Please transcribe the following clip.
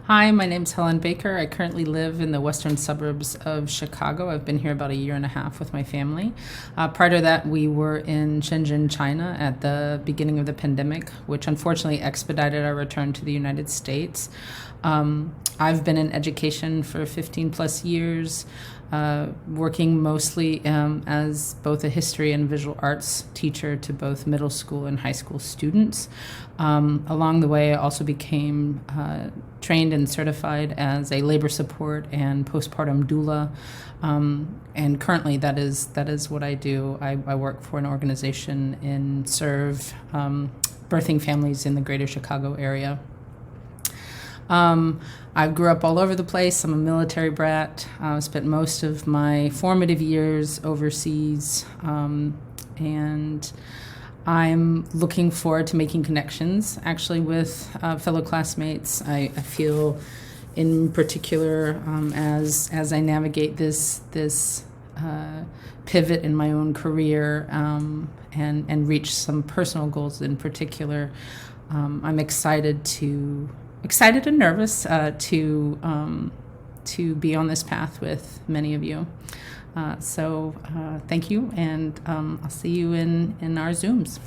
Hi, my name's Helen Baker. I currently live in the western suburbs of Chicago. I've been here about a year and a half with my family. Prior to that, we were in Shenzhen, China at the beginning of the pandemic, which unfortunately expedited our return to the United States. I've been in education for 15 plus years, working mostly as both a history and visual arts teacher to both middle school and high school students. Along the way, I also became trained and certified as a labor support and postpartum doula. And currently, that is what I do. I work for an organization and serve birthing families in the greater Chicago area. I grew up all over the place. I'm a military brat. Spent most of my formative years overseas, and I'm looking forward to making connections actually with fellow classmates. I feel in particular as I navigate this pivot in my own career and reach some personal goals in particular. I'm excited and nervous to be on this path with many of you. So thank you, and I'll see you in our Zooms.